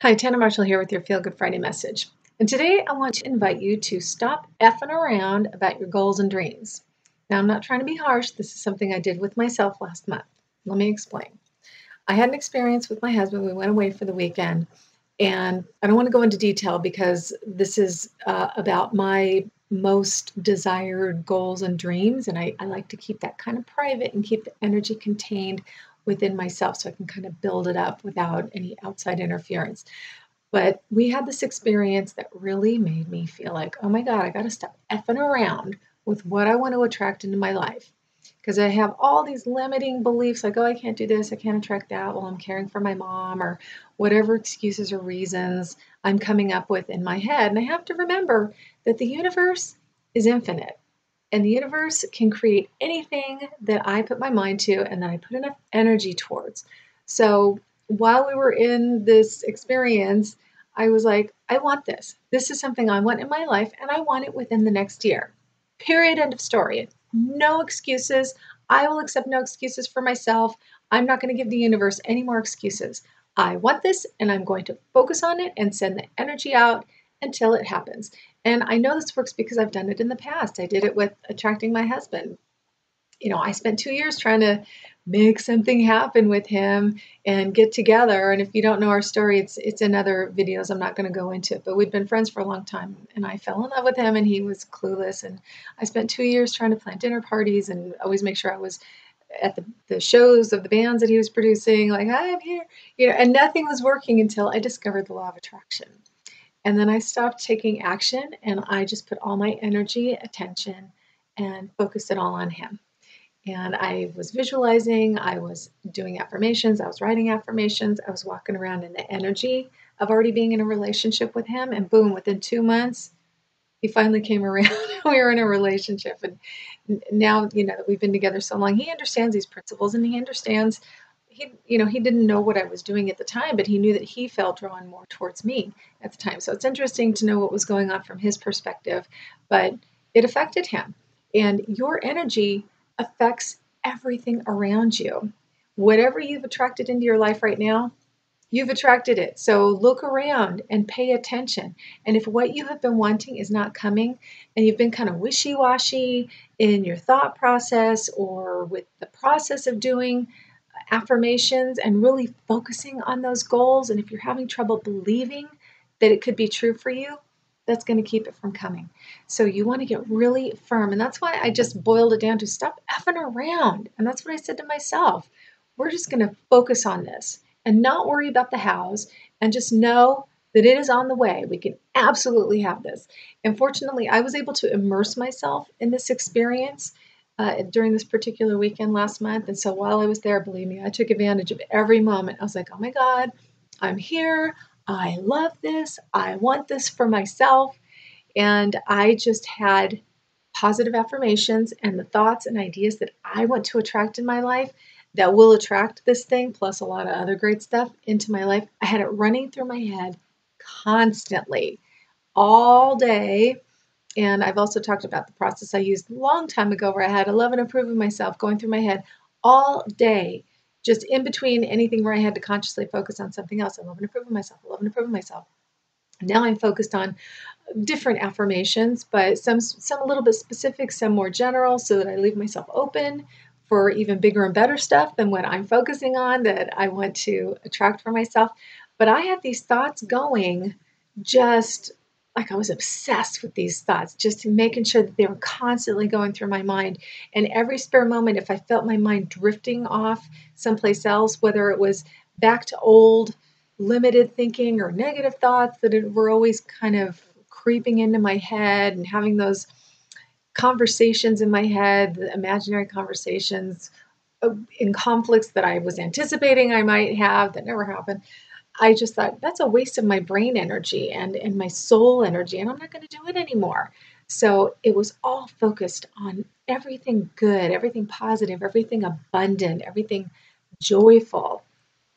Hi, Tanna Marshall here with your Feel Good Friday message. And today I want to invite you to stop effing around about your goals and dreams. Now, I'm not trying to be harsh. This is something I did with myself last month. Let me explain. I had an experience with my husband. We went away for the weekend, and I don't want to go into detail because this is about my most desired goals and dreams. And I like to keep that kind of private and keep the energy contained within myself so I can kind of build it up without any outside interference. But we had this experience that really made me feel like, oh my God, I got to stop effing around with what I want to attract into my life. Because I have all these limiting beliefs like, oh, I can't do this, I can't attract that while I'm caring for my mom, or whatever excuses or reasons I'm coming up with in my head. And I have to remember that the universe is infinite. And the universe can create anything that I put my mind to and that I put enough energy towards. So while we were in this experience, I was like, I want this. This is something I want in my life, and I want it within the next year. Period. End of story. No excuses. I will accept no excuses for myself. I'm not going to give the universe any more excuses. I want this, and I'm going to focus on it and send the energy out until it happens. And I know this works because I've done it in the past. I did it with attracting my husband. I spent 2 years trying to make something happen with him and get together. And if you don't know our story, it's in other videos. I'm not going to go into it, but we'd been friends for a long time. And I fell in love with him, and he was clueless. And I spent 2 years trying to plan dinner parties and always make sure I was at the shows of the bands that he was producing. Like, I'm here, and nothing was working until I discovered the law of attraction. And then I stopped taking action, and I just put all my energy, attention, and focused it all on him. And I was visualizing, I was doing affirmations, I was writing affirmations, I was walking around in the energy of already being in a relationship with him. And boom, within 2 months, he finally came around. We were in a relationship. And now, that we've been together so long, he understands these principles, and he understands. He didn't know what I was doing at the time, but he knew that he felt drawn more towards me at the time. So it's interesting to know what was going on from his perspective, but it affected him. And your energy affects everything around you. Whatever you've attracted into your life right now, you've attracted it. So look around and pay attention. And if what you have been wanting is not coming, and you've been kind of wishy-washy in your thought process or with the process of doing affirmations and really focusing on those goals, and if you're having trouble believing that it could be true for you, that's going to keep it from coming. So you want to get really firm. And that's why I just boiled it down to stop effing around. And that's what I said to myself. We're just going to focus on this and not worry about the hows, and just know that it is on the way. We can absolutely have this. And fortunately, I was able to immerse myself in this experience during this particular weekend last month. And so while I was there, believe me, I took advantage of every moment. I was like, oh my God, I'm here. I love this. I want this for myself. And I just had positive affirmations and the thoughts and ideas that I want to attract in my life that will attract this thing, plus a lot of other great stuff into my life. I had it running through my head constantly all day. And I've also talked about the process I used a long time ago where I had to love and approve of myself going through my head all day, just in between anything where I had to consciously focus on something else. I love and approve of myself. I love and approve of myself. Now I'm focused on different affirmations, but some a little bit specific, some more general, so that I leave myself open for even bigger and better stuff than what I'm focusing on that I want to attract for myself. But I had these thoughts going, just like I was obsessed with these thoughts, just making sure that they were constantly going through my mind. And every spare moment, if I felt my mind drifting off someplace else, whether it was back to old limited thinking or negative thoughts that were always kind of creeping into my head and having those conversations in my head, the imaginary conversations in conflicts that I was anticipating I might have that never happened. I just thought that's a waste of my brain energy and my soul energy, and I'm not going to do it anymore. So it was all focused on everything good, everything positive, everything abundant, everything joyful,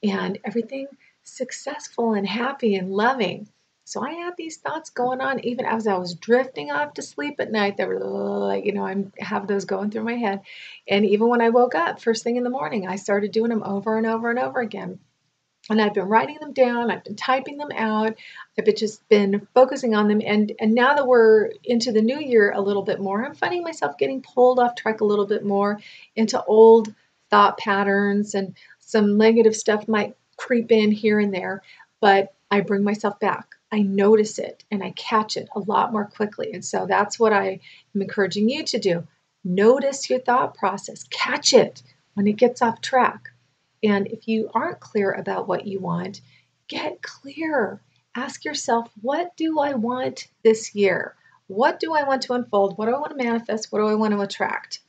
and everything successful and happy and loving. So I had these thoughts going on even as I was drifting off to sleep at night. They were like, I have those going through my head. And even when I woke up first thing in the morning, I started doing them over and over and over again. And I've been writing them down, I've been typing them out, just been focusing on them. And now that we're into the new year a little bit more, I'm finding myself getting pulled off track a little bit more into old thought patterns, and some negative stuff might creep in here and there, but I bring myself back. I notice it and I catch it a lot more quickly. And so that's what I am encouraging you to do. Notice your thought process, catch it when it gets off track. And if you aren't clear about what you want, get clear. Ask yourself, what do I want this year? What do I want to unfold? What do I want to manifest? What do I want to attract?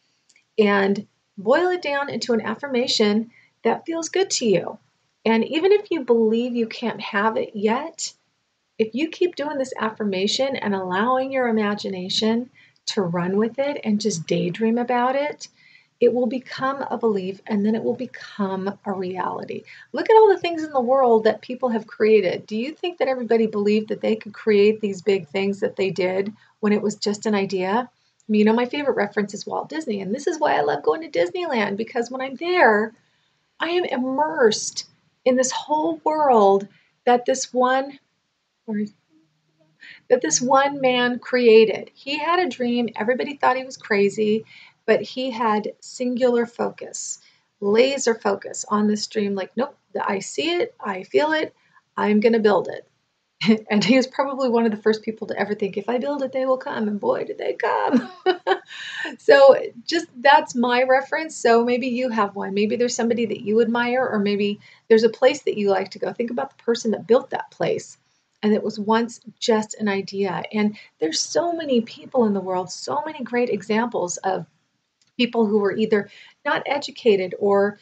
And boil it down into an affirmation that feels good to you. And even if you believe you can't have it yet, if you keep doing this affirmation and allowing your imagination to run with it and just daydream about it, it will become a belief and then it will become a reality. Look at all the things in the world that people have created. Do you think that everybody believed that they could create these big things that they did when it was just an idea? I mean, my favorite reference is Walt Disney, and this is why I love going to Disneyland, because when I'm there, I am immersed in this whole world that this one or that this one man created. He had a dream. Everybody thought he was crazy, but he had singular focus, laser focus on this dream. Like, nope, I see it, I feel it, I'm going to build it. And he was probably one of the first people to ever think, if I build it, they will come. And boy, did they come. So just that's my reference. So maybe you have one. Maybe there's somebody that you admire, or maybe there's a place that you like to go. Think about the person that built that place. And it was once just an idea. And there's so many people in the world, so many great examples of people who were either not educated or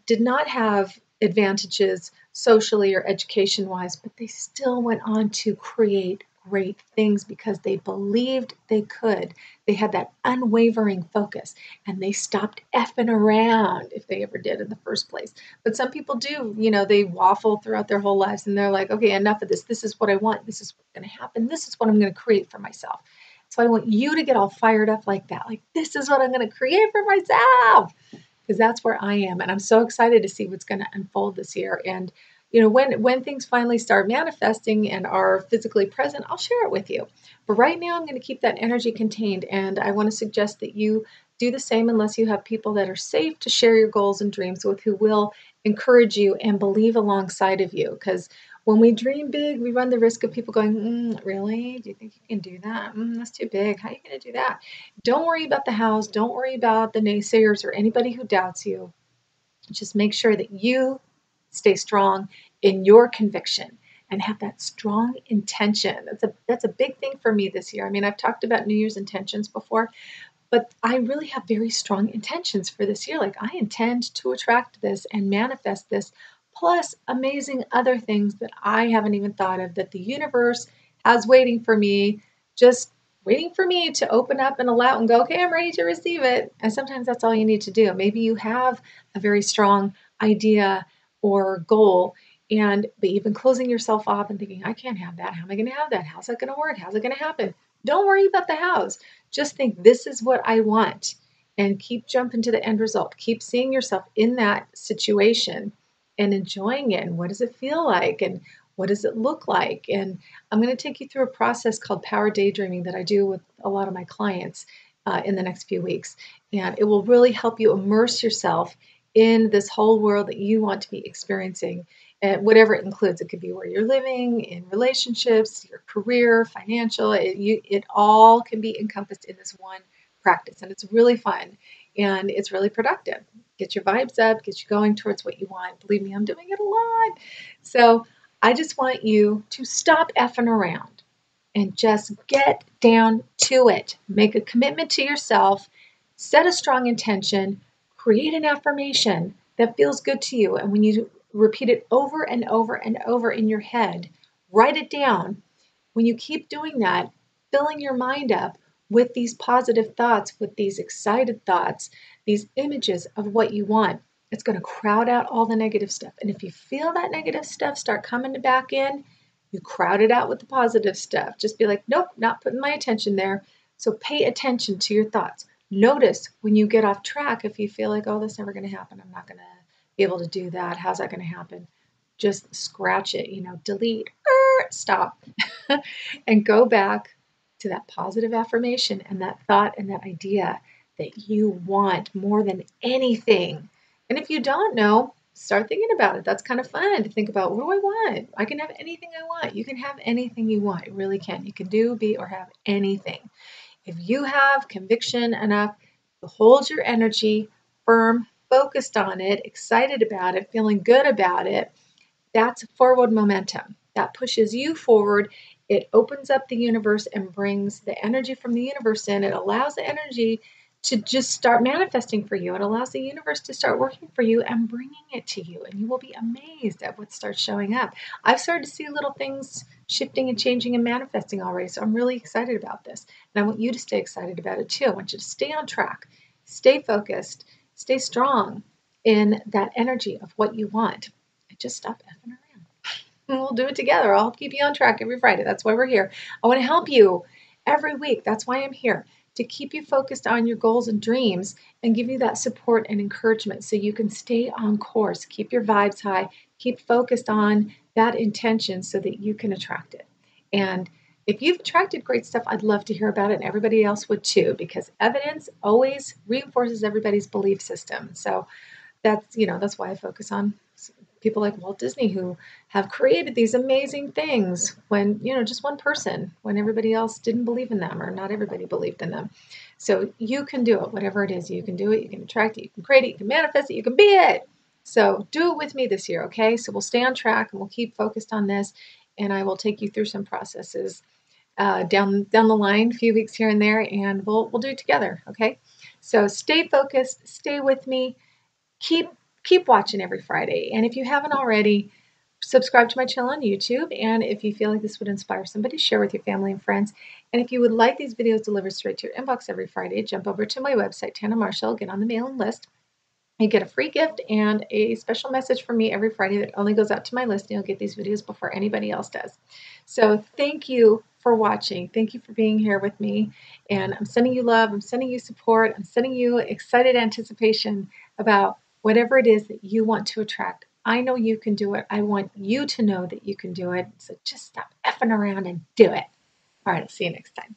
did not have advantages socially or education wise, but they still went on to create great things because they believed they could. They had that unwavering focus and they stopped effing around, if they ever did in the first place. But some people do, they waffle throughout their whole lives and they're like, okay, enough of this. This is what I want. This is what's going to happen. This is what I'm going to create for myself. So I want you to get all fired up like that. Like, this is what I'm going to create for myself, because that's where I am. And I'm so excited to see what's going to unfold this year. And, when things finally start manifesting and are physically present, I'll share it with you. But right now, I'm going to keep that energy contained. And I want to suggest that you do the same unless you have people that are safe to share your goals and dreams with, who will encourage you and believe alongside of you. Because when we dream big, we run the risk of people going, really? Do you think you can do that? That's too big. How are you going to do that? Don't worry about the hows. Don't worry about the naysayers or anybody who doubts you. Just make sure that you stay strong in your conviction and have that strong intention. That's a big thing for me this year. I mean, I've talked about New Year's intentions before, but I really have very strong intentions for this year. Like, I intend to attract this and manifest this, plus amazing other things that I haven't even thought of, that the universe has waiting for me, just waiting for me to open up and allow and go, okay, I'm ready to receive it. And sometimes that's all you need to do. Maybe you have a very strong idea or goal, but you've been closing yourself off and thinking, I can't have that. How am I going to have that? How's that going to work? How's it going to happen? Don't worry about the hows. Just think, this is what I want, and keep jumping to the end result. Keep seeing yourself in that situation and enjoying it. And what does it feel like? And what does it look like? And I'm going to take you through a process called power daydreaming that I do with a lot of my clients in the next few weeks. And it will really help you immerse yourself in this whole world that you want to be experiencing, and whatever it includes. It could be where you're living, in relationships, your career, financial. It all can be encompassed in this one practice, and it's really fun and it's really productive. Get your vibes up, get you going towards what you want. Believe me, I'm doing it a lot. So I just want you to stop effing around and just get down to it. Make a commitment to yourself, set a strong intention, create an affirmation that feels good to you. And when you repeat it over and over and over in your head, write it down. When you keep doing that, filling your mind up with these positive thoughts, with these excited thoughts, these images of what you want, it's going to crowd out all the negative stuff. And if you feel that negative stuff start coming back in, you crowd it out with the positive stuff. Just be like, nope, not putting my attention there. So pay attention to your thoughts. Notice when you get off track, if you feel like, oh, that's never going to happen. I'm not going to be able to do that. How's that going to happen? just scratch it, delete, stop, and go back to that positive affirmation and that thought and that idea that you want more than anything. And if you don't know, start thinking about it. That's kind of fun to think about. What do I want? I can have anything I want. You can have anything you want. You really can. You can do, be, or have anything. If you have conviction enough to hold your energy firm, focused on it, excited about it, feeling good about it, that's forward momentum. That pushes you forward. It opens up the universe and brings the energy from the universe in. It allows the energy to just start manifesting for you. It allows the universe to start working for you and bringing it to you. And you will be amazed at what starts showing up. I've started to see little things shifting and changing and manifesting already. So I'm really excited about this. And I want you to stay excited about it too. I want you to stay on track, stay focused, stay strong in that energy of what you want. And just stop effing around. And we'll do it together. I'll keep you on track every Friday. That's why we're here. I want to help you every week. That's why I'm here, to keep you focused on your goals and dreams and give you that support and encouragement so you can stay on course, keep your vibes high, keep focused on that intention so that you can attract it. And if you've attracted great stuff, I'd love to hear about it, and everybody else would too, because evidence always reinforces everybody's belief system. So that's why I focus on people like Walt Disney, who have created these amazing things when, just one person, when everybody else didn't believe in them, or not everybody believed in them. So you can do it, whatever it is. You can do it, you can attract it, you can create it, you can manifest it, you can be it. So do it with me this year, okay? So we'll stay on track and we'll keep focused on this, and I will take you through some processes down the line, a few weeks here and there, and we'll do it together, okay? So stay focused, stay with me, keep watching every Friday. And if you haven't already, subscribe to my channel on YouTube. And if you feel like this would inspire somebody, share with your family and friends. And if you would like these videos delivered straight to your inbox every Friday, jump over to my website, Tanna Marshall, get on the mailing list. You get a free gift and a special message from me every Friday that only goes out to my list, and you'll get these videos before anybody else does. So thank you for watching. Thank you for being here with me. And I'm sending you love. I'm sending you support. I'm sending you excited anticipation about whatever it is that you want to attract. I know you can do it. I want you to know that you can do it. So just stop effing around and do it. All right, I'll see you next time.